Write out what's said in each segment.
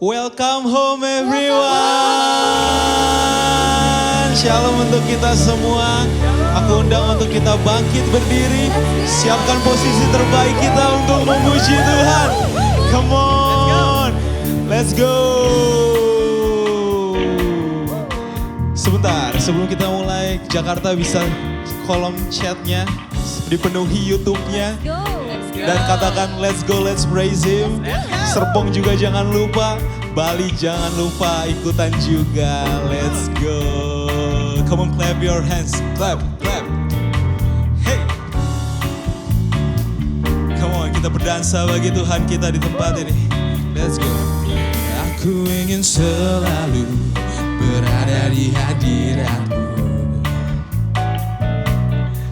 Welcome home everyone. Shalom untuk kita semua. Aku undang untuk kita bangkit berdiri. Siapkan posisi terbaik kita untuk memuji Tuhan. Come on, let's go. Sebentar, sebelum kita mulai, Jakarta bisa kolom chatnya dipenuhi YouTube-nya. Dan katakan let's go, let's praise Him. Serpong juga jangan lupa. Bali jangan lupa ikutan juga. Let's go. Come on, clap your hands. Clap, clap. Hey. Come on, kita berdansa bagi Tuhan kita di tempat ini. Let's go. Aku ingin selalu berada di hadirat-Mu.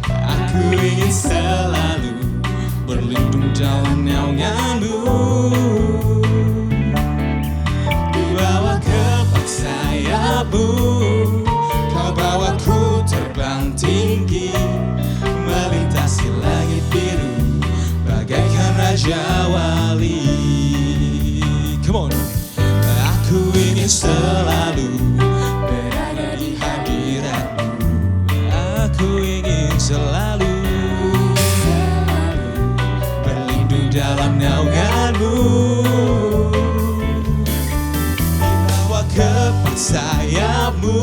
Aku ingin selalu berlindung dalam naungan-Mu. Di bawah kepak sayap-Mu, Kau bawaku terbang tinggi, melintasi langit biru, bagaikan Raja Wali. Come on. Aku ingin selalu berada di hadirat-Mu. Aku ingin selalu dalam naungan-Mu. Di bawah kepak sayap-Mu,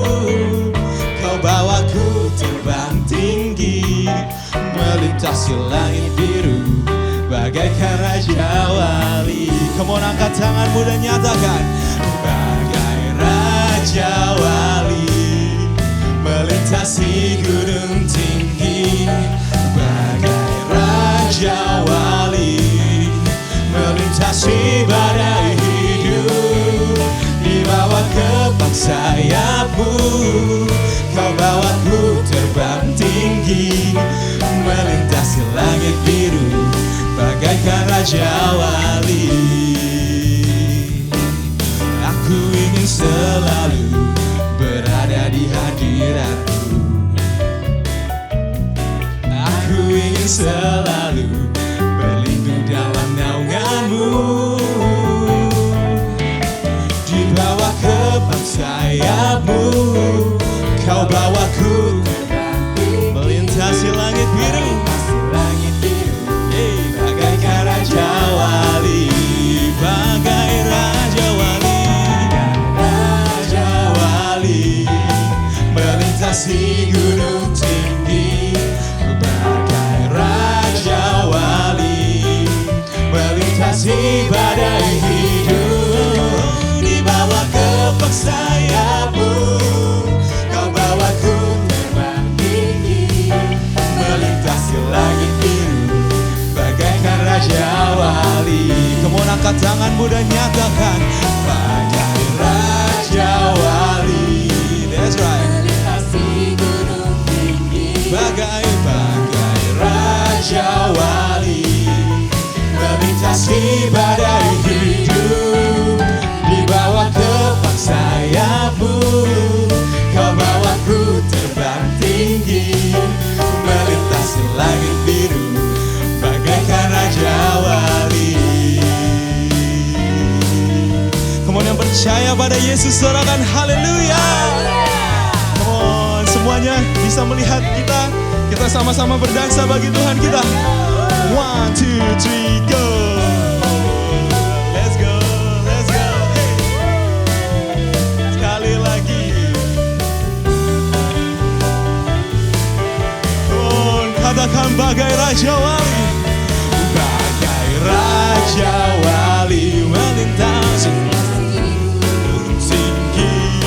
Kau bawaku terbang tinggi, melintasi langit biru, bagaikan Raja Wali. Come on, angkat tanganmu dan nyatakan, bagai Raja Wali, melintasi gunung tinggi, bagai Raja Wali, melintasi badai hidup. Di bawah kepak sayap-Mu, Kau bawaku terbang tinggi, melintasi langit biru, bagaikan Raja Wali. Aku ingin selalu berada di hadirat-Mu. Aku ingin selalu berlindung dalam naungan-Mu. Di bawah kepak sayap-Mu, Kau bawaku melintasi langit biru, bagaikan Raja Wali, bagai Raja Wali, Raja Wali, melintasi gunung tinggi, bagai Raja Wali, melintasi badai hidup. Di bawah kepak sayap-Mu, Kau bawaku terbang tinggi, melintasi langit biru, bagaikan Raja Wali. Kemudian angkat tanganmu dan nyatakan, bagai Raja Wali. That's right. Melintasi gunung tinggi, bagai Raja Wali, melintasi badai hidup. Di bawah kepak sayap-Mu, Kau bawaku terbang tinggi, melintasi langit biru, bagaikan Raja Wali. Kemudian yang percaya pada Yesus sorakan haleluya. Come on, semuanya bisa melihat kita. Kita sama-sama berdansa bagi Tuhan kita. 1, 2, 3, go. Let's go, let's go. Hey. Sekali lagi. Oh, katakan bagai Raja Wali. Bagai Raja Wali, melintasi gunung tinggi,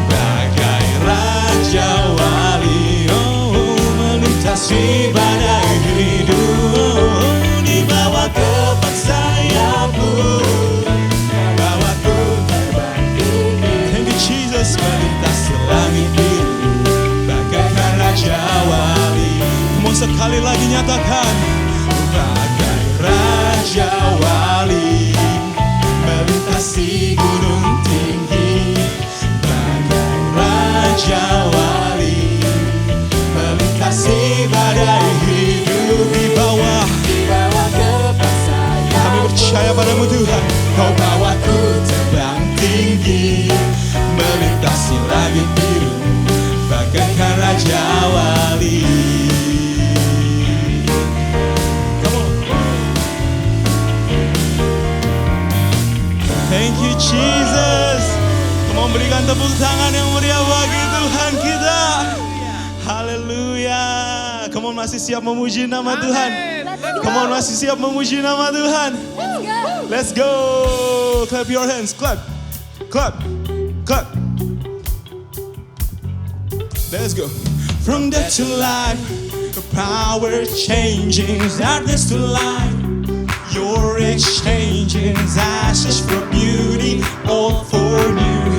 bagai Raja Wali, oh, melintasi badai hidup. Di bawah kepak sayap-Mu, Kau bawaku terbang tinggi. Thank you Jesus, melintasi langit biru, bagaikan Raja Wali. Mau sekali lagi nyatakan, bagai Raja Wali, melintasi gunung tinggi, bagai Raja Wali, melintasi badai hidup. Di bawah kepak sayap-Mu, kami percaya padamu Tuhan, Kau bawaku terbang Thank you Jesus. Come on, berikan tepuk tangan yang meriah bagi Tuhan kita. Haleluya. Come on, masih siap memuji nama Tuhan? Come on, masih siap memuji nama Tuhan? Let's go. Clap your hands. Clap. Clap. Clap. Let's go. From death to life, the power changing darkness to light. You're exchanging ashes for beauty, all for new.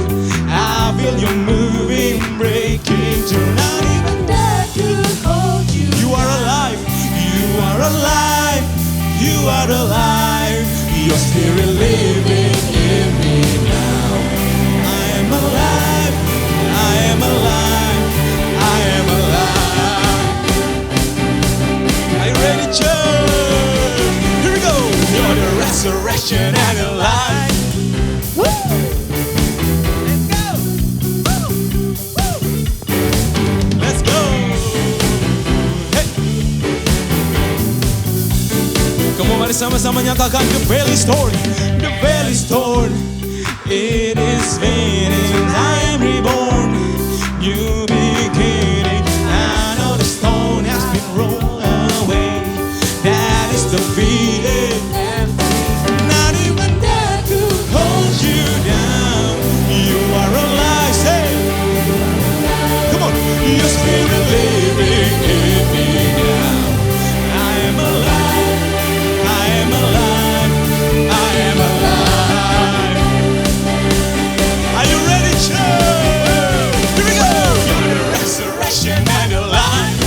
I feel you moving, breaking through. Not even death could hold you. You are alive. You are alive. You are alive. Your spirit living in me now. I am alive. I am alive. I am alive. Are you ready, church? Here we go. You're the resurrection and the life. Woo! Let's go. Woo! Woo! Let's go. Hey. Come on, mari sama-sama nyatakan the valley story. The valley story. It is finished. I am reborn. New beginning. I know the stone has been rolled away. That is defeated. Not even death could hold you down. You are alive. Say, come on. Your spirit living in me now. I am alive. I am alive. I am alive. Are you ready, church? Here we go. You're the resurrection and the life.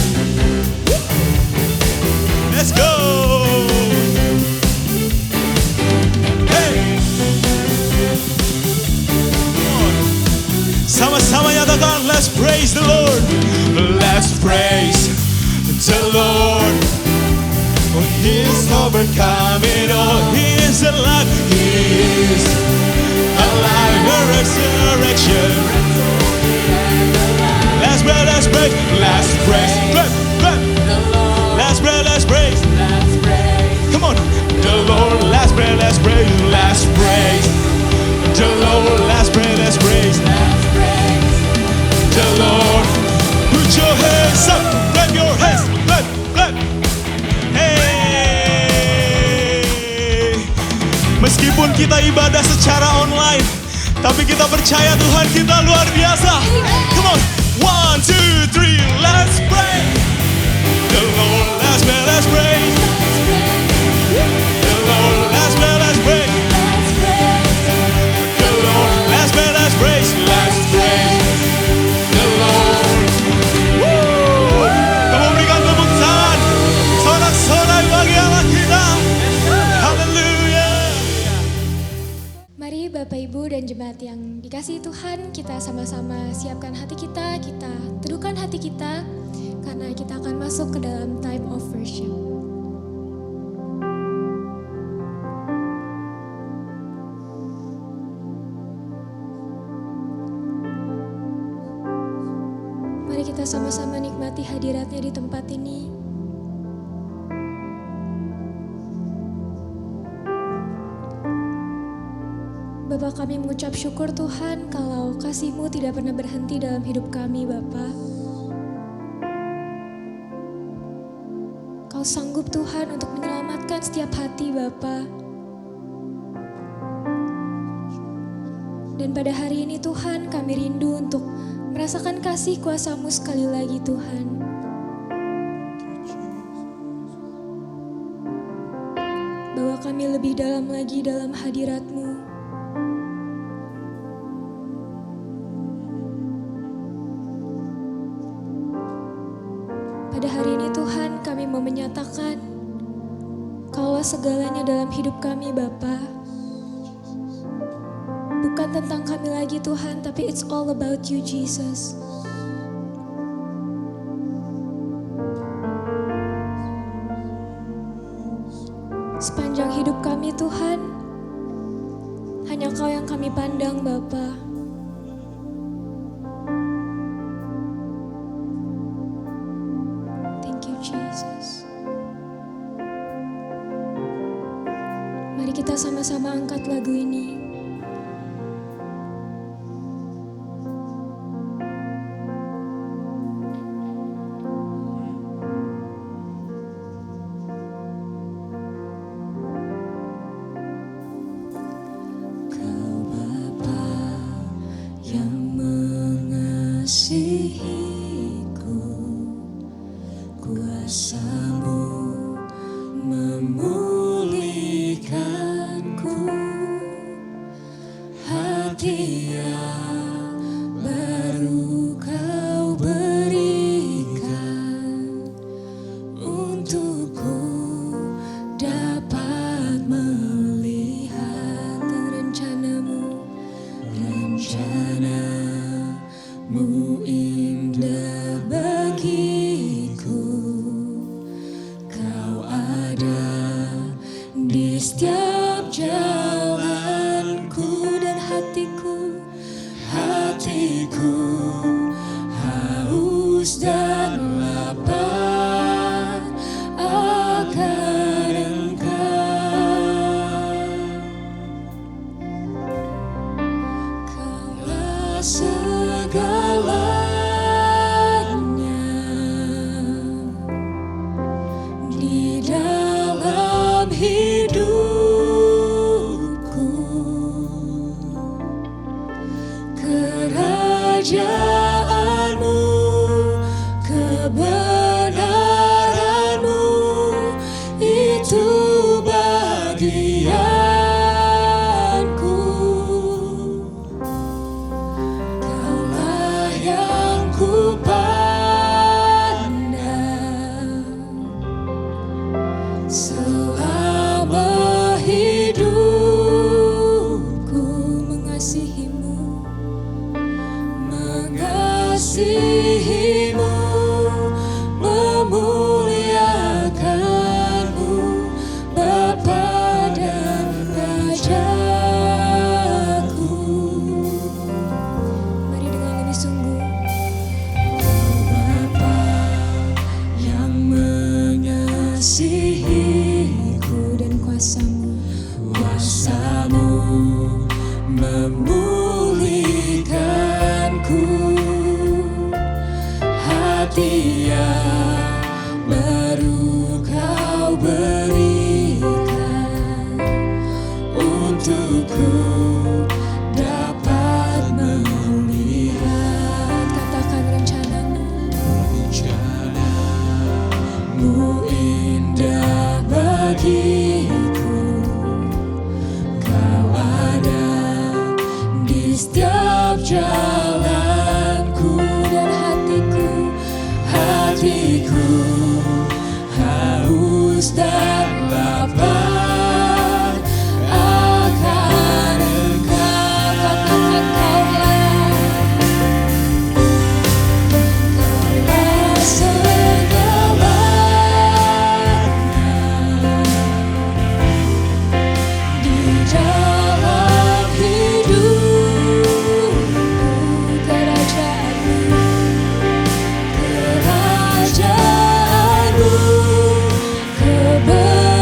Let's go. Hey. Come on. Sama-sama nyatakan, let's praise the Lord. Let's praise the Lord. Oh, He is overcoming. Oh, He is alive. He is alive. The resurrection. Let's pray, let's praise. Let's praise. Clap, clap. Let's pray, let's praise. Come on. The Lord, let's pray, let's praise. Let's praise. The Lord, let's pray, let's praise. The Lord. Put your hands up. Clap your hands. Clap, clap. Hey. Meskipun kita ibadah secara online, tapi kita percaya Tuhan kita luar biasa. Come on. 1, 2, 3, let's pray. The Lord, let's pray, let's pray. The Lord, let's pray, let's pray. The Lord, let's pray, let's praise. Let's praise the Lord. Woo! Kamu berikan tepuk tangan sorak-sorai bagi Allah kita. Haleluya. Mari Bapak Ibu dan jemaat yang dikasihi Tuhan, kita sama-sama siapkan hati kita teduhkan hati kita, karena kita akan masuk ke dalam time of worship. Mari kita sama-sama nikmati hadiratnya di tempat ini. Bapa, kami mengucap syukur Tuhan kalau kasih-Mu tidak pernah berhenti dalam hidup kami, Bapa. Kau sanggup Tuhan untuk menyelamatkan setiap hati, Bapa. Dan pada hari ini Tuhan, kami rindu untuk merasakan kasih kuasa-Mu sekali lagi, Tuhan. Bawa kami lebih dalam lagi dalam hadirat-Mu. Pada hari ini Tuhan, kami mau menyatakan kalau segalanya dalam hidup kami, Bapa, bukan tentang kami lagi Tuhan, tapi it's all about you, Jesus. Sepanjang hidup kami Tuhan, hanya Kau yang kami pandang, Bapa. Jesus. Mari kita sama-sama angkat lagu ini. hati yang baru Kau berikan untukku dapat melihat rencanamu indah bagiku. Kau ada di setiap jalanku dan hatiku haus dan lapar akan Engkau. Kaulah segalanya di dalam hidupku. Kerajaanmu, kebenaranmu, itu bagianku. Kaulah yang kupandang selama hidupku, mengasihimu, memuliakanmu, Bapa dan Rajaku. Mari dengan lebih sungguh. Bapa yang mengasihiku dan kuasamu memulihkanku. Hati yang baru Kau berikan untukku dapat melihat. Katakan rencanamu indah bagiku. Kau ada di setiap jalanku dan hatiku haus dan lapar akan Engkau. Katakan Kaulah segalanya di dalam hidupku. Kerajaanmu, kebenaranmu,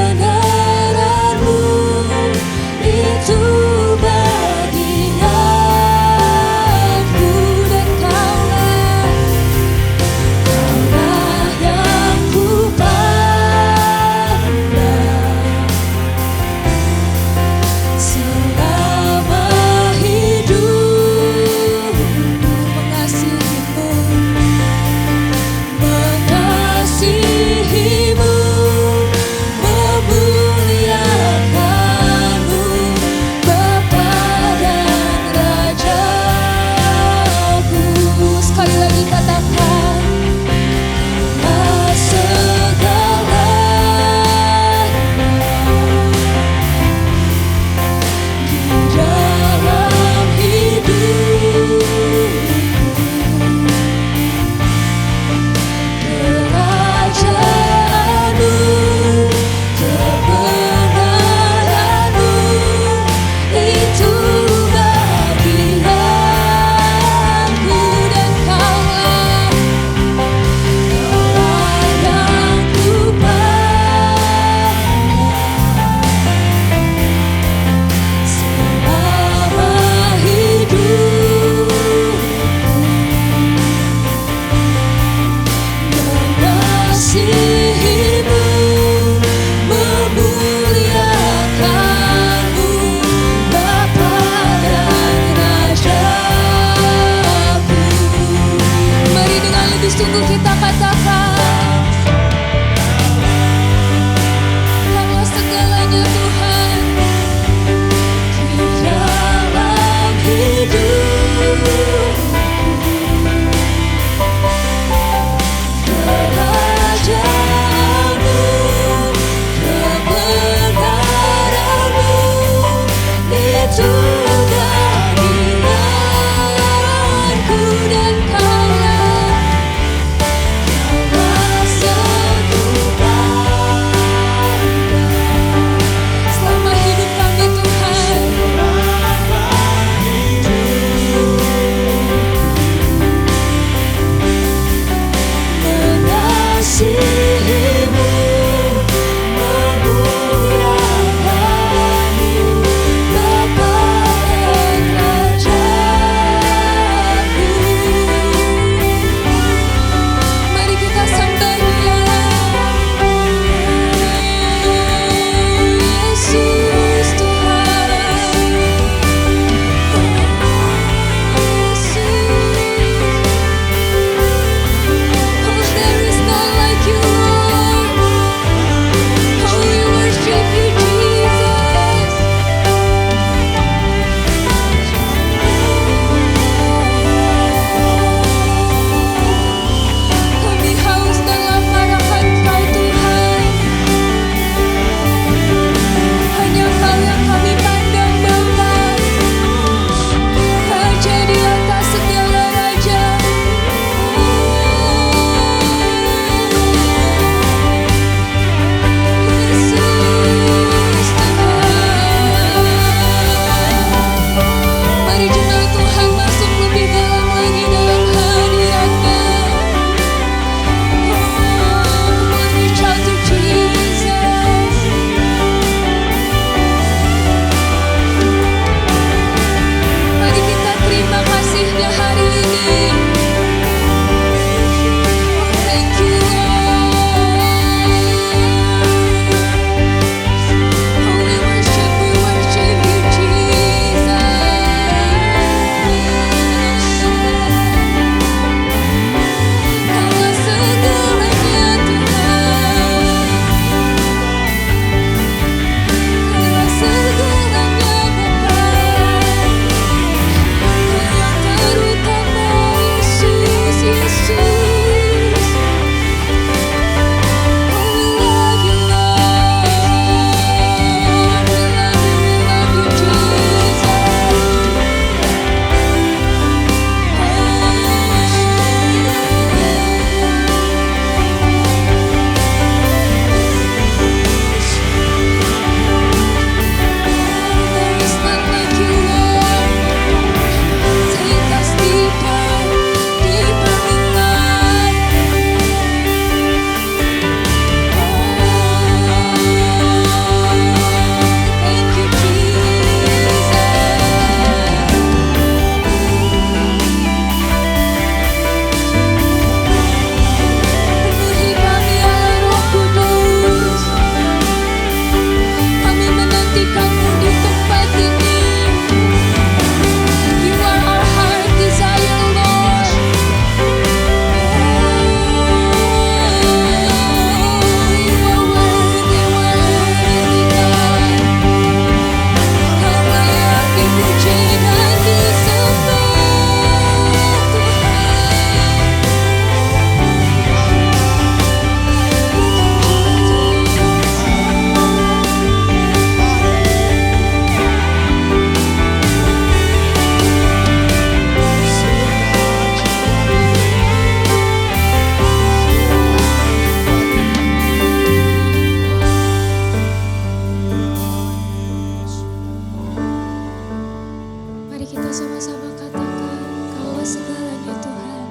segalanya Tuhan.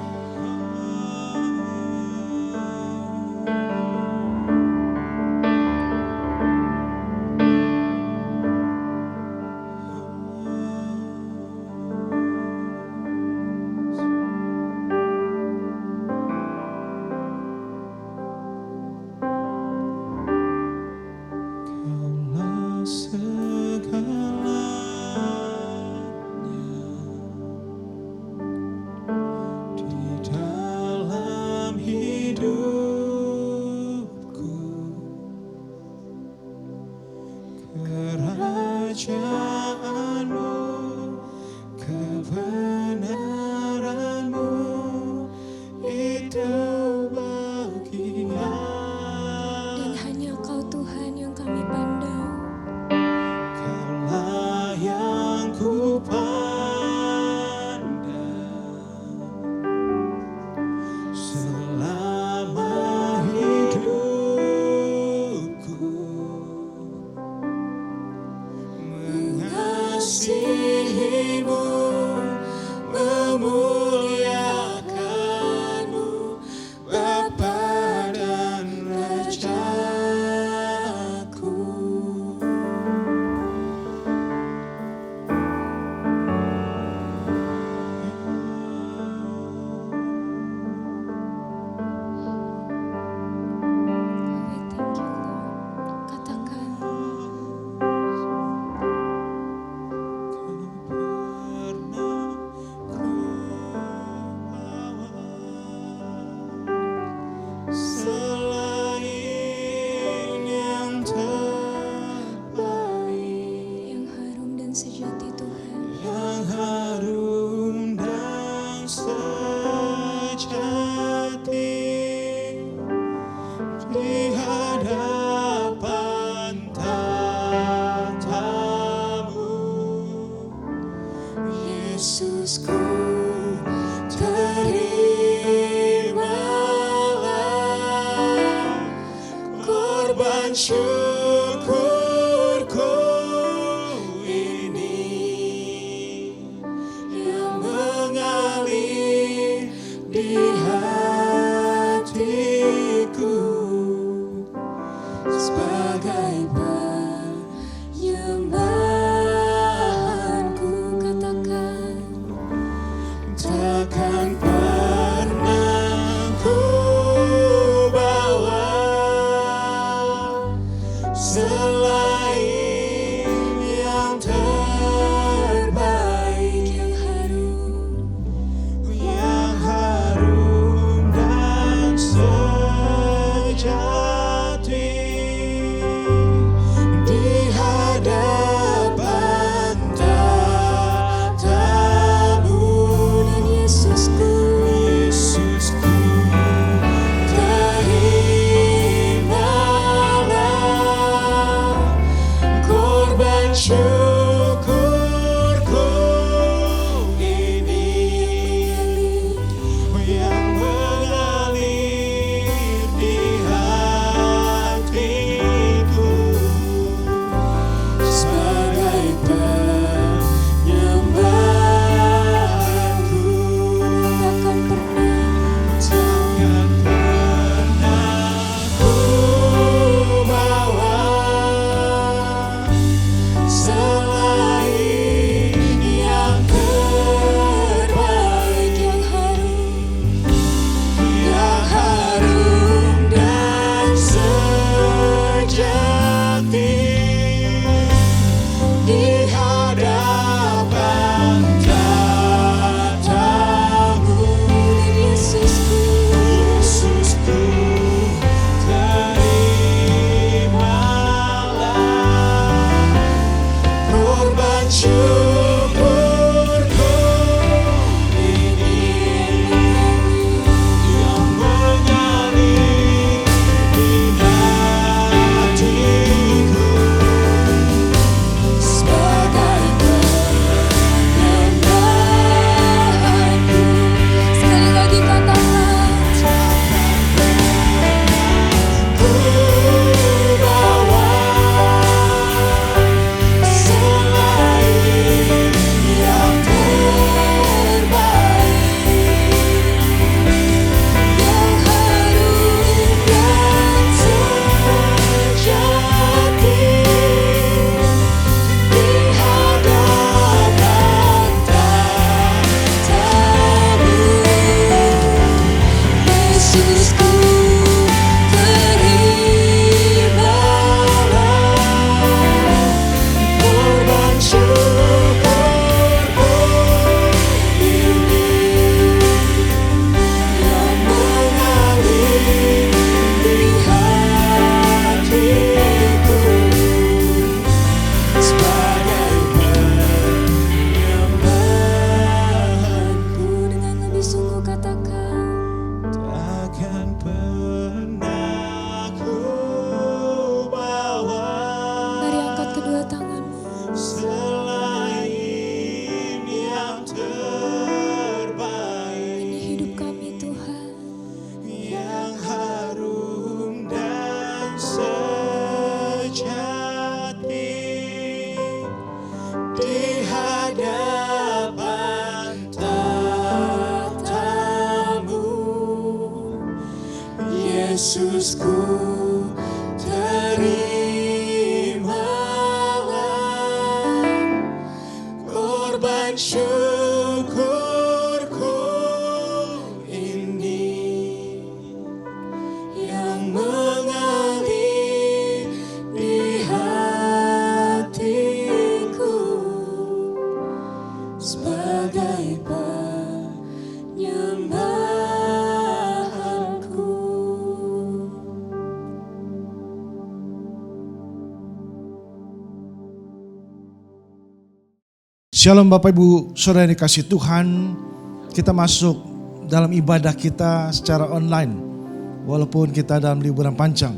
Kaulah segalanya di dalam hidupku. Kerajaanmu, kebenaranmu, itu bagian. Dan hanya Kau Tuhan yang kami pandang. Kaulah yang ku pandang selama hidupku, mengasihimu, memuliakanmu, Bapa dan Rajaku. We thank you Lord. Katakan, Pernah ku bawa selain yang terbaik, yang harum dan sejati Tuhan. yang harum dan sejati di hadapan tatamu. Yesusku, terimalah korban syukurku ini yang mengalir di hatiku sebagai penyembahanku. Katakan, Takkan pernah ku bawa Yesusku, terimalah korban syukurku ini yang mengalir di hatiku sebagai penyembahanku. Shalom Bapak Ibu Saudara yang dikasihi Tuhan. Kita masuk dalam ibadah kita secara online, walaupun kita dalam liburan panjang.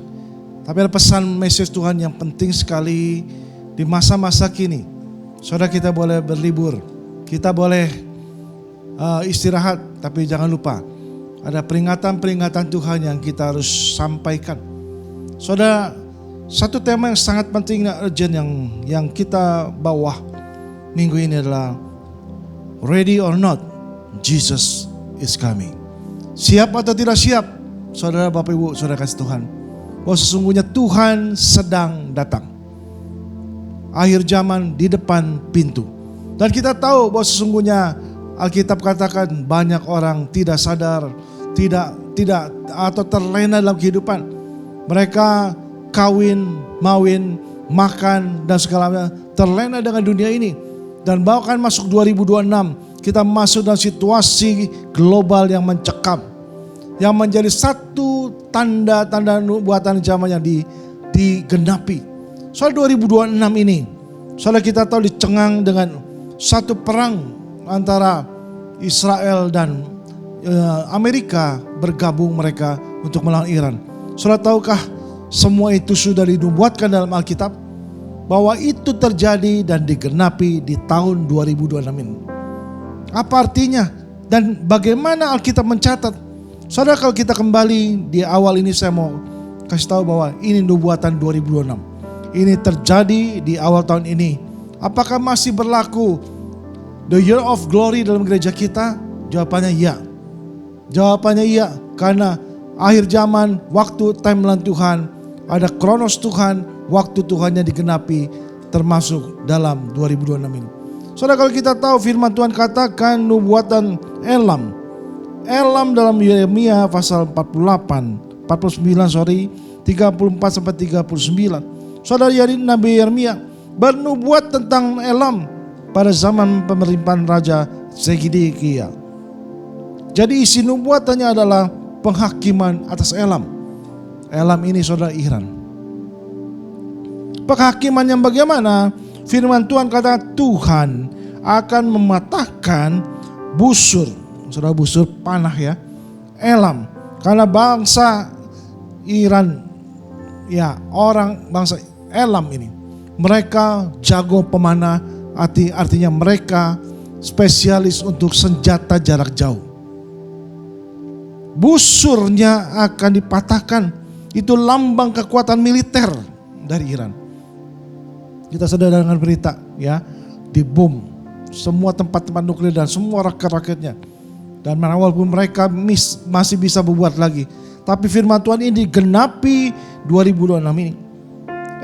Tapi ada pesan message Tuhan yang penting sekali di masa-masa kini. Saudara, kita boleh berlibur, kita boleh istirahat, tapi jangan lupa ada peringatan-peringatan Tuhan yang kita harus sampaikan. Saudara, satu tema yang sangat penting dan urgent yang kita bawa minggu ini adalah ready or not, Jesus is coming. Siap atau tidak siap, saudara, Bapak Ibu, saudara kasih Tuhan, bahwa sesungguhnya Tuhan sedang datang. Akhir zaman di depan pintu. Dan kita tahu bahwa sesungguhnya Alkitab katakan banyak orang tidak sadar, tidak atau terlena dalam kehidupan. Mereka kawin, mawin, makan dan segalanya, terlena dengan dunia ini. Dan bahkan masuk 2026, kita masuk dalam situasi global yang mencekam, yang menjadi satu tanda-tanda nubuatan zaman yang digenapi. Soal 2026 ini, soalnya kita tahu dicengang dengan satu perang antara Israel dan Amerika, bergabung mereka untuk melawan Iran. Saudara, tahukah semua itu sudah dinubuatkan dalam Alkitab? Bahwa itu terjadi dan digenapi di tahun 2026 ini. Apa artinya? Dan bagaimana Alkitab mencatat? Saudara, kalau kita kembali di awal ini, saya mau kasih tahu bahwa ini nubuatan 2026. Ini terjadi di awal tahun ini. Apakah masih berlaku the year of glory dalam gereja kita? Jawabannya iya. Jawabannya iya, karena akhir zaman, waktu timeline Tuhan, ada kronos Tuhan, waktu Tuhannya digenapi, termasuk dalam 2026 ini. Saudara, kalau kita tahu firman Tuhan katakan nubuatan Elam dalam Yeremia pasal 49 34 sampai 39. Saudara, Nabi Yeremia bernubuat tentang Elam pada zaman pemerintahan Raja Zedekiah. Jadi isi nubuatannya adalah penghakiman atas Elam. Elam ini saudara Iran. Penghakiman yang bagaimana? Firman Tuhan kata Tuhan akan mematahkan busur, saudara, busur panah ya, Elam. Karena bangsa Iran, ya orang bangsa Elam ini, mereka jago pemanah, artinya mereka spesialis untuk senjata jarak jauh. Busurnya akan dipatahkan, itu lambang kekuatan militer dari Iran. Kita sedang dengan berita ya, dibom semua tempat-tempat nuklir dan semua rakyat-rakyatnya. Dan walaupun mereka masih bisa berbuat lagi, tapi firman Tuhan ini digenapi 2026 ini.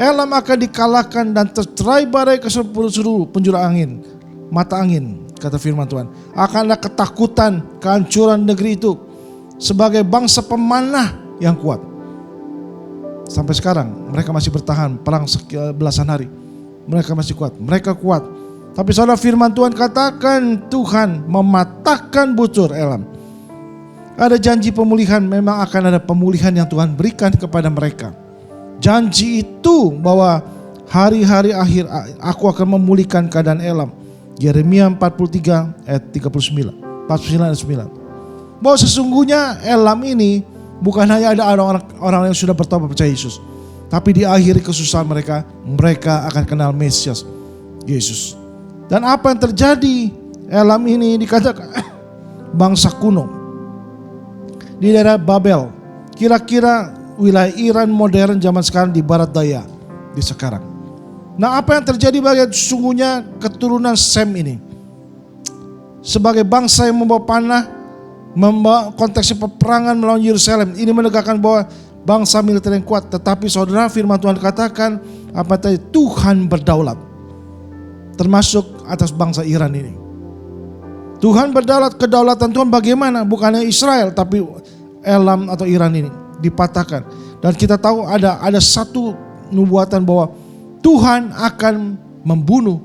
Elam akan dikalahkan dan tercerai berai ke seluruh penjuru angin, mata angin, kata firman Tuhan. Akan ada ketakutan, kehancuran negeri itu sebagai bangsa pemanah yang kuat. Sampai sekarang mereka masih bertahan perang belasan hari. Mereka masih kuat, mereka kuat. Tapi saudara, firman Tuhan katakan Tuhan mematahkan busur Elam. Ada janji pemulihan, memang akan ada pemulihan yang Tuhan berikan kepada mereka. Janji itu bahwa hari-hari akhir aku akan memulihkan keadaan Elam. Yeremia 43 ayat 39, 49 ayat 9. Bahwa sesungguhnya Elam ini bukan hanya ada orang yang sudah bertobat percaya Yesus, tapi di akhir kesusahan mereka akan kenal Mesias, Yesus. Dan apa yang terjadi? Elam ini dikatakan bangsa kuno di daerah Babel, kira-kira wilayah Iran modern zaman sekarang di barat daya di sekarang. Nah, apa yang terjadi bagi sesungguhnya keturunan Sem ini? Sebagai bangsa yang membawa panah, membawa konteksnya peperangan melawan Yerusalem, ini menegakkan bahwa bangsa militer yang kuat. Tetapi saudara, firman Tuhan katakan apa tadi? Tuhan berdaulat, termasuk atas bangsa Iran ini. Tuhan berdaulat. Kedaulatan Tuhan bagaimana? Bukannya Israel, tapi Elam atau Iran ini dipatahkan. Dan kita tahu ada satu nubuatan bahwa Tuhan akan membunuh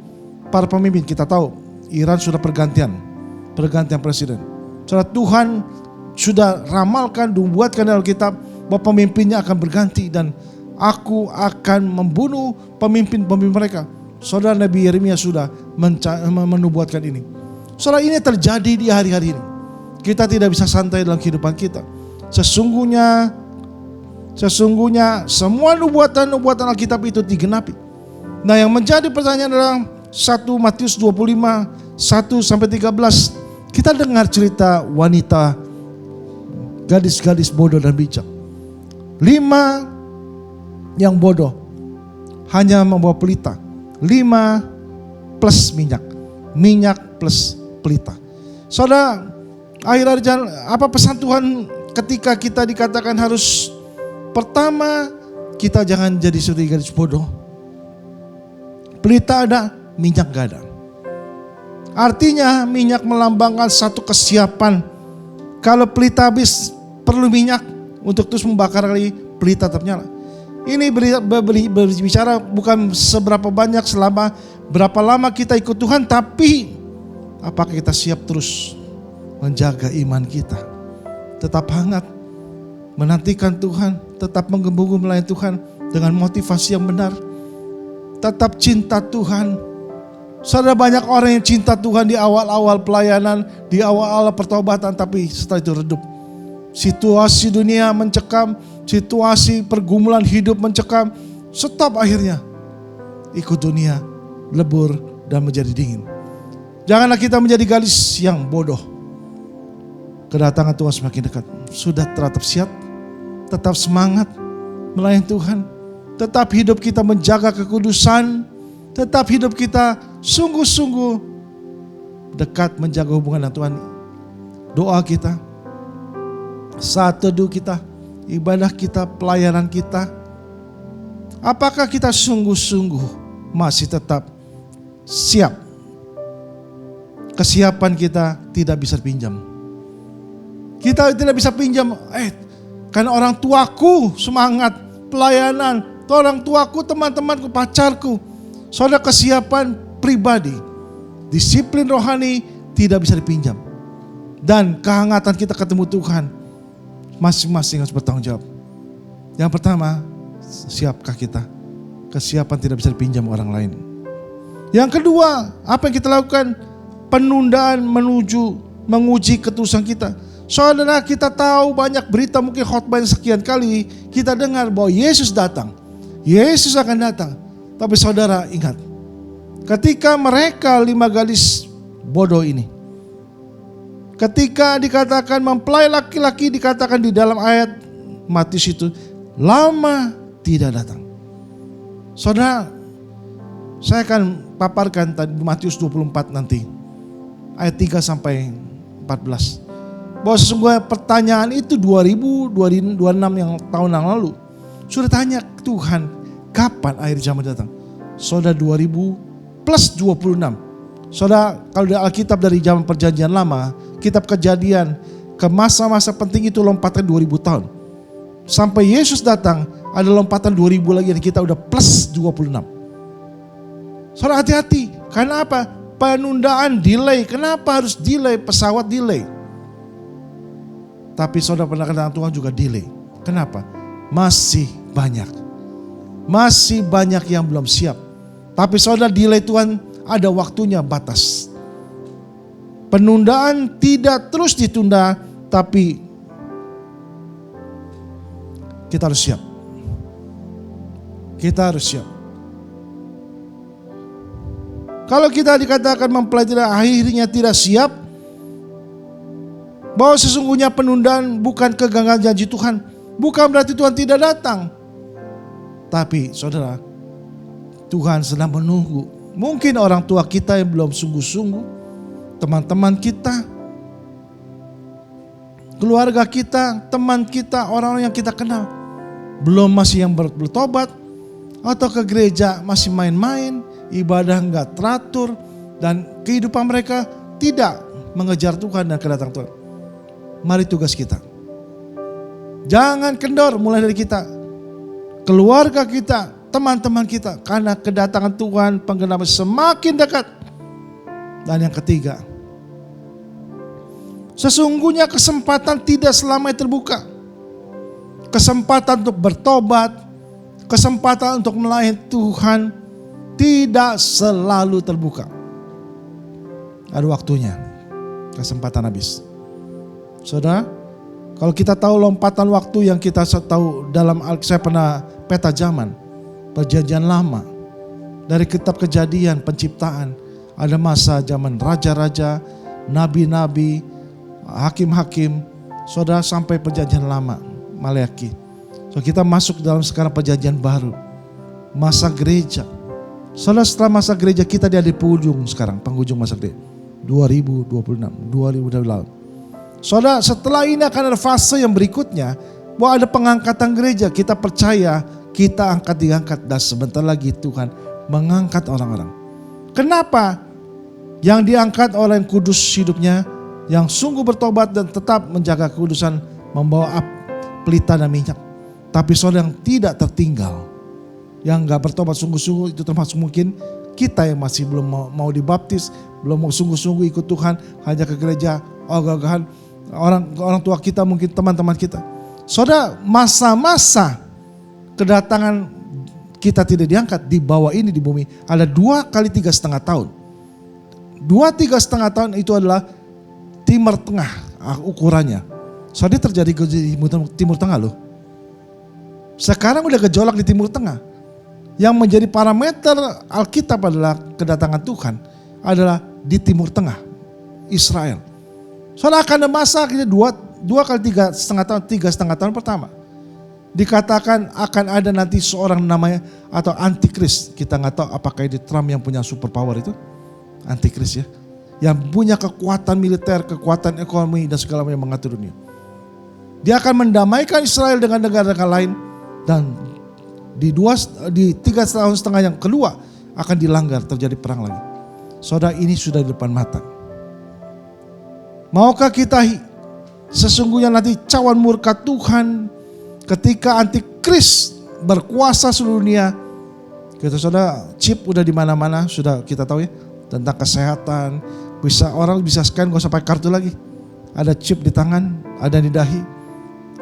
para pemimpin. Kita tahu Iran sudah pergantian presiden. Saudara, Tuhan sudah ramalkan, dibuatkan dalam kitab bahwa pemimpinnya akan berganti dan aku akan membunuh pemimpin-pemimpin mereka. Saudara, Nabi Yeremia sudah menubuatkan ini. Saudara, ini terjadi di hari-hari ini. Kita tidak bisa santai dalam kehidupan kita. Sesungguhnya semua nubuatan Alkitab itu digenapi. Nah, yang menjadi pertanyaan adalah 1 Matius 25 1-13. Kita dengar cerita wanita, gadis-gadis bodoh dan bijak. 5 yang bodoh hanya membawa pelita. 5 plus minyak plus pelita. Saudara, akhir-akhir jalan, apa pesan Tuhan ketika kita dikatakan harus, pertama, kita jangan jadi seperti gadis bodoh. Pelita ada, minyak gak ada. Artinya minyak melambangkan satu kesiapan. Kalau pelita habis, perlu minyak untuk terus membakar lagi, pelita tetap nyala. Ini berbicara bukan seberapa banyak, selama berapa lama kita ikut Tuhan, tapi apakah kita siap terus menjaga iman kita, tetap hangat, menantikan Tuhan, tetap menggembung melayani Tuhan dengan motivasi yang benar, tetap cinta Tuhan. Saudara, banyak orang yang cinta Tuhan di awal-awal pelayanan, di awal-awal pertobatan, tapi setelah itu redup. Situasi dunia mencekam, situasi pergumulan hidup mencekam, stop akhirnya. Ikut dunia, lebur dan menjadi dingin. Janganlah kita menjadi gadis yang bodoh. Kedatangan Tuhan semakin dekat. Sudah tetap siap, tetap semangat melayani Tuhan, tetap hidup kita menjaga kekudusan, tetap hidup kita sungguh-sungguh dekat menjaga hubungan dengan Tuhan. Doa kita, saat teduh kita, ibadah kita, pelayanan kita, apakah kita sungguh-sungguh masih tetap siap? Kesiapan kita tidak bisa pinjam. Kita tidak bisa pinjam, karena orang tuaku semangat pelayanan, orang tuaku, teman-temanku, pacarku. Saudara, kesiapan pribadi, disiplin rohani tidak bisa dipinjam. Dan kehangatan kita ketemu Tuhan, masing-masing harus bertanggung jawab. Yang pertama, siapkah kita? Kesiapan tidak bisa dipinjam orang lain. Yang kedua, apa yang kita lakukan? Penundaan menguji ketulusan kita. Saudara, kita tahu banyak berita, mungkin khotbah sekian kali kita dengar bahwa Yesus datang. Yesus akan datang. Tapi saudara ingat, ketika mereka 5 gadis bodoh ini, ketika dikatakan mempelai laki-laki, dikatakan di dalam ayat Matius itu, lama tidak datang. Saudara, saya akan paparkan tadi Matius 24 nanti, ayat 3-14. Bahwa sesungguhnya pertanyaan itu 2026 yang tahun yang lalu sudah tanya Tuhan, kapan akhir zaman datang? Saudara, 2000 plus 26. Saudara, kalau di Alkitab dari zaman perjanjian lama, kitab Kejadian, ke masa-masa penting itu lompatan 2000 tahun. Sampai Yesus datang ada lompatan 2000 lagi dan kita udah plus 26. Saudara, hati-hati. Karena apa? Penundaan, delay. Kenapa harus delay? Pesawat delay. Tapi saudara, pernah kedatangan Tuhan juga delay. Kenapa? Masih banyak yang belum siap. Tapi saudara, delay Tuhan ada waktunya batas. Penundaan tidak terus ditunda, tapi kita harus siap. Kita harus siap. Kalau kita dikatakan mempelai akhirnya tidak siap, bahwa sesungguhnya penundaan bukan kegagalan janji Tuhan, bukan berarti Tuhan tidak datang. Tapi saudara, Tuhan sedang menunggu. Mungkin orang tua kita yang belum sungguh-sungguh, teman-teman kita, keluarga kita, teman kita, orang-orang yang kita kenal. belum masih yang bertobat, atau ke gereja masih main-main, ibadah enggak teratur, dan kehidupan mereka tidak mengejar Tuhan dan kedatangan Tuhan. Mari tugas kita. Jangan kendor mulai dari kita, keluarga kita, teman-teman kita, karena kedatangan Tuhan penggenapan semakin dekat. Dan yang ketiga, sesungguhnya kesempatan tidak selamanya terbuka. Kesempatan untuk bertobat, kesempatan untuk melayani Tuhan tidak selalu terbuka. Ada waktunya, kesempatan habis. Saudara, kalau kita tahu lompatan waktu yang kita tahu dalam, saya pernah peta zaman, perjanjian lama, dari kitab Kejadian, penciptaan, ada masa zaman raja-raja, nabi-nabi, hakim-hakim, saudara, sampai perjanjian lama, Maleakhi. So kita masuk dalam sekarang perjanjian baru, masa gereja. Saudara, setelah masa gereja kita di penghujung sekarang, penghujung masa gereja 2026, 2028. Saudara, setelah ini akan ada fase yang berikutnya, bahwa ada pengangkatan gereja. Kita percaya kita diangkat dan sebentar lagi Tuhan mengangkat orang-orang. Kenapa? Yang diangkat oleh yang kudus hidupnya, yang sungguh bertobat dan tetap menjaga kudusan, membawa pelita dan minyak. Tapi saudara, yang tidak tertinggal, yang gak bertobat sungguh-sungguh, itu termasuk mungkin kita yang masih belum mau dibaptis, belum mau sungguh-sungguh ikut Tuhan, hanya ke gereja, ogah-ogahan, orang tua kita, mungkin teman-teman kita. Saudara, masa-masa kedatangan kita tidak diangkat di bawah ini di bumi ada 2 kali 3,5 tahun. 2-3,5 tahun itu adalah Timur Tengah ukurannya. Saudara, terjadi di Timur Tengah loh. Sekarang udah gejolak di Timur Tengah. Yang menjadi parameter Alkitab adalah kedatangan Tuhan adalah di Timur Tengah, Israel. Soalnya akan ada masa kita 2 kali 3,5 tahun pertama. Dikatakan akan ada nanti seorang namanya atau antikris. Kita nggak tahu apakah ini Trump yang punya super power itu, antikris ya, yang punya kekuatan militer, kekuatan ekonomi dan segala macam yang mengatur dunia. Dia akan mendamaikan Israel dengan negara-negara lain, dan di 3,5 tahun yang kedua akan dilanggar, terjadi perang lagi. Saudara, ini sudah di depan mata. Maukah kita sesungguhnya nanti cawan murka Tuhan ketika antikris berkuasa seluruh dunia? Kita saudara, chip udah di mana-mana, sudah kita tahu ya, tentang kesehatan. Orang bisa scan, gak usah pakai kartu lagi. Ada chip di tangan, ada di dahi,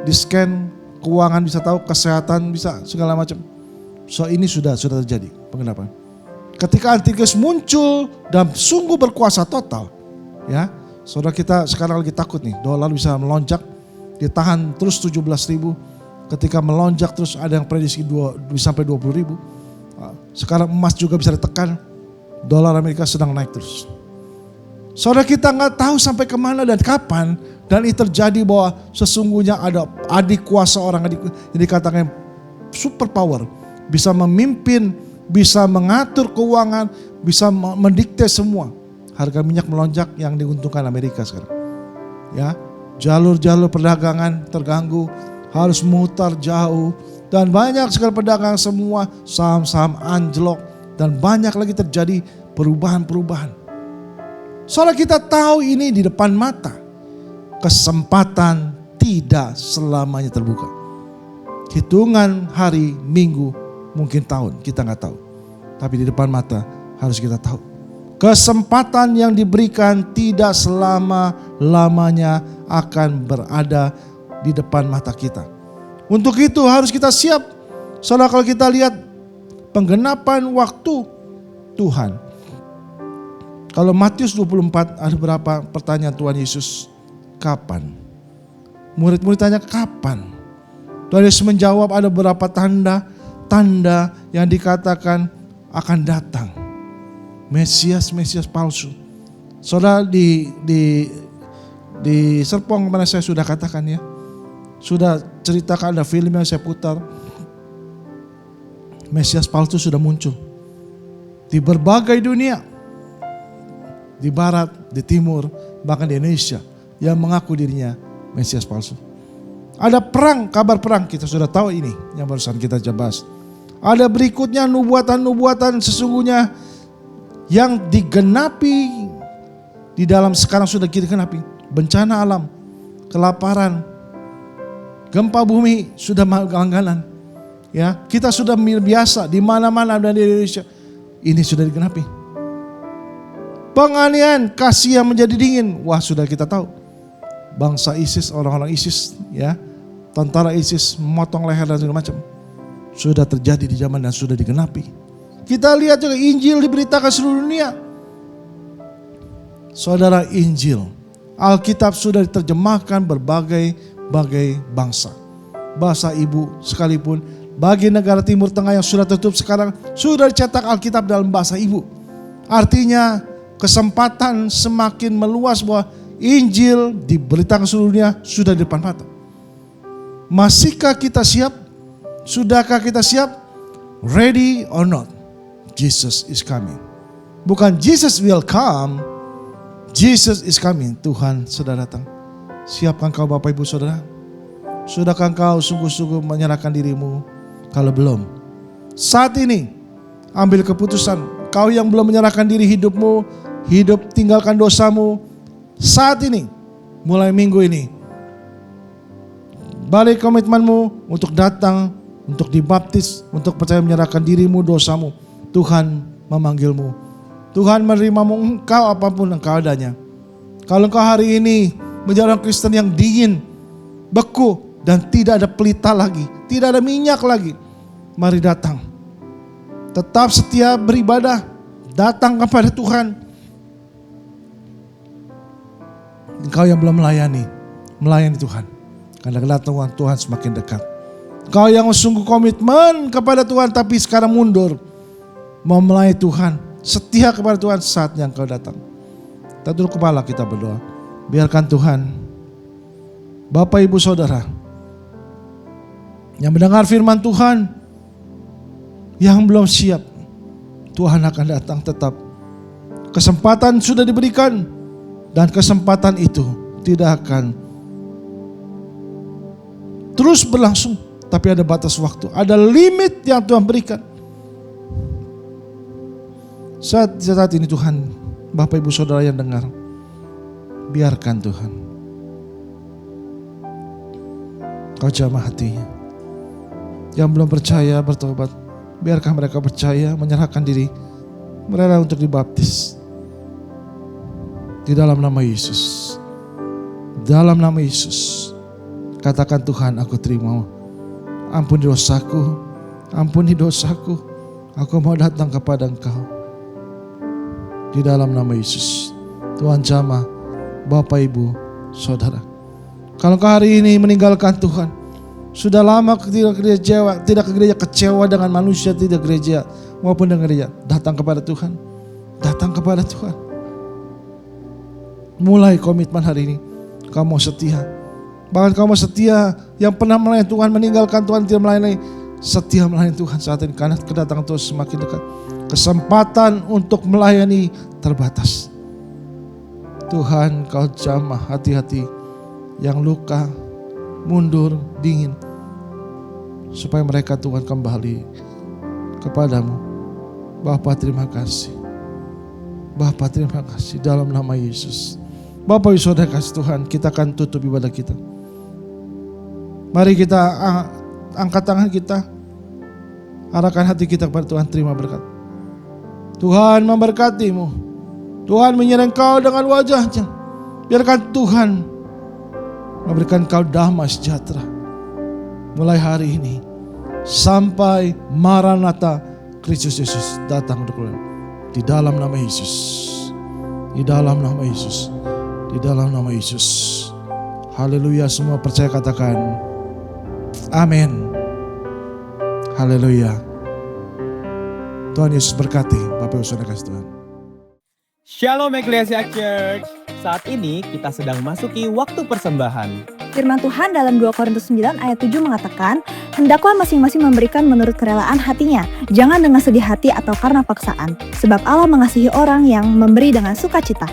di scan, keuangan bisa tahu, kesehatan bisa, segala macam. So ini sudah terjadi pengenapan. Ketika antikris muncul dan sungguh berkuasa total, ya. Saudara, kita sekarang lagi takut nih, dolar bisa melonjak, ditahan terus 17.000. Ketika melonjak terus ada yang prediksi bisa sampai 20.000. Sekarang emas juga bisa ditekan, dolar Amerika sedang naik terus. Saudara, kita nggak tahu sampai kemana dan kapan, dan itu terjadi bahwa sesungguhnya ada adik kuasa orang adik yang dikatakan super power, bisa memimpin, bisa mengatur keuangan, bisa mendikte semua. Harga minyak melonjak yang diuntungkan Amerika sekarang. Ya, jalur-jalur perdagangan terganggu, harus mutar jauh, dan banyak sekali pedagang semua, saham-saham anjlok, dan banyak lagi terjadi perubahan-perubahan. Soalnya kita tahu ini di depan mata. Kesempatan tidak selamanya terbuka. Hitungan hari, minggu, mungkin tahun, kita nggak tahu. Tapi di depan mata harus kita tahu. Kesempatan yang diberikan tidak selama-lamanya akan berada di depan mata kita. Untuk itu harus kita siap. Soalnya kalau kita lihat penggenapan waktu Tuhan. Kalau Matius 24 ada berapa pertanyaan Tuhan Yesus? Kapan? Murid-murid tanya kapan? Tuhan Yesus menjawab ada beberapa tanda yang dikatakan akan datang. Mesias palsu. Saudara, di Serpong mana saya sudah katakan ya. Sudah ceritakan, ada film yang saya putar. Mesias palsu sudah muncul. Di berbagai dunia. Di barat, di timur, bahkan di Indonesia. Yang mengaku dirinya Mesias palsu. Ada perang, kabar perang, kita sudah tahu ini yang barusan kita bahas. Ada berikutnya nubuatan-nubuatan sesungguhnya yang digenapi di dalam sekarang sudah kita genapi. Bencana alam, kelaparan, gempa bumi sudah langganan. Ya, kita sudah biasa di mana-mana dan di Indonesia. Ini sudah digenapi. Penganiayaan, kasih yang menjadi dingin. Wah, sudah kita tahu. Bangsa ISIS, orang-orang ISIS, ya, tentara ISIS memotong leher dan segala macam. Sudah terjadi di zaman dan sudah digenapi. Kita lihat juga Injil diberitakan seluruh dunia. Saudara, Injil, Alkitab sudah diterjemahkan berbagai bangsa. Bahasa ibu sekalipun, bagi negara Timur Tengah yang sudah tutup sekarang, sudah dicetak Alkitab dalam bahasa ibu. Artinya kesempatan semakin meluas bahwa Injil diberitakan seluruh dunia sudah di depan mata. Masihkah kita siap? Sudahkah kita siap? Ready or not? Jesus is coming. Bukan Jesus will come, Jesus is coming. Tuhan sudah datang. Siapkan kau Bapak Ibu Saudara? Sudahkah kau sungguh-sungguh menyerahkan dirimu? Kalau belum, saat ini ambil keputusan. Kau yang belum menyerahkan diri hidupmu, tinggalkan dosamu. Saat ini, mulai minggu ini, balik komitmenmu untuk datang, untuk dibaptis, untuk percaya menyerahkan dirimu, dosamu. Tuhan memanggilmu. Tuhan menerimamu engkau apapun engkau adanya. Kalau engkau hari ini menjadi orang Kristen yang dingin, beku, dan tidak ada pelita lagi, tidak ada minyak lagi, mari datang. Tetap setia beribadah, datang kepada Tuhan. Engkau yang belum melayani Tuhan. Karena kedatangan Tuhan semakin dekat. Engkau yang sungguh komitmen kepada Tuhan tapi sekarang mundur. Mau melayani Tuhan, setia kepada Tuhan, saatnya engkau datang. Kita duduk kepala, kita berdoa. Biarkan Tuhan, Bapak Ibu Saudara, yang mendengar firman Tuhan, yang belum siap, Tuhan akan datang tetap. Kesempatan sudah diberikan, dan kesempatan itu tidak akan terus berlangsung, tapi ada batas waktu, ada limit yang Tuhan berikan. Saat ini Tuhan, Bapak Ibu Saudara yang dengar, biarkan Tuhan, Kau jamah hatinya. Yang belum percaya bertobat, biarkan mereka percaya, menyerahkan diri, mereka untuk dibaptis. Di dalam nama Yesus. Dalam nama Yesus. Katakan, Tuhan, aku terima. Ampuni dosaku. Ampuni dosaku. Aku mau datang kepada Engkau. Di dalam nama Yesus. Tuhan jamah Bapak Ibu Saudara. Kalau kau hari ini meninggalkan Tuhan, sudah lama tidak ke gereja, kecewa dengan manusia, tidak gereja maupun dengan gereja, datang kepada Tuhan. Datang kepada Tuhan. Mulai komitmen hari ini. Kau mau setia. Bahkan kau mau setia, yang pernah melayani Tuhan, meninggalkan Tuhan, tidak melayani, setia melayani Tuhan saat ini. Karena kedatangan Tuhan semakin dekat. Kesempatan untuk melayani terbatas. Tuhan, Kau jamah hati-hati yang luka, mundur, dingin, supaya mereka Tuhan kembali kepadamu. Bapa, terima kasih. Bapa, terima kasih dalam nama Yesus. Bapak Ibu Saudara kasih Tuhan, kita akan tutup ibadah kita. Mari kita angkat tangan kita, arahkan hati kita kepada Tuhan, terima berkat. Tuhan memberkatimu. Tuhan menyerang kau dengan wajahnya. Biarkan Tuhan memberikan kau damai sejahtera. Mulai hari ini sampai Maranatha Kristus Yesus datang untuk kalian. Di dalam nama Yesus. Di dalam nama Yesus. Di dalam nama Yesus. Haleluya, semua percaya katakan amin. Haleluya. Tuhan Yesus berkati. Bapak Ibu Saudara kasih Tuhan. Shalom Ecclesia Church. Saat ini kita sedang masuki waktu persembahan. Firman Tuhan dalam 2 Korintus 9 ayat 7 mengatakan, hendaklah masing-masing memberikan menurut kerelaan hatinya, jangan dengan sedih hati atau karena paksaan, sebab Allah mengasihi orang yang memberi dengan sukacita.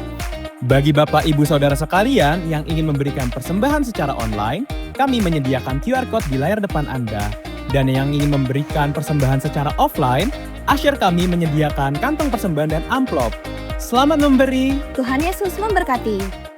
Bagi Bapak Ibu Saudara sekalian yang ingin memberikan persembahan secara online, kami menyediakan QR Code di layar depan Anda. Dan yang ingin memberikan persembahan secara offline, Usher kami menyediakan kantong persembahan dan amplop. Selamat memberi. Tuhan Yesus memberkati.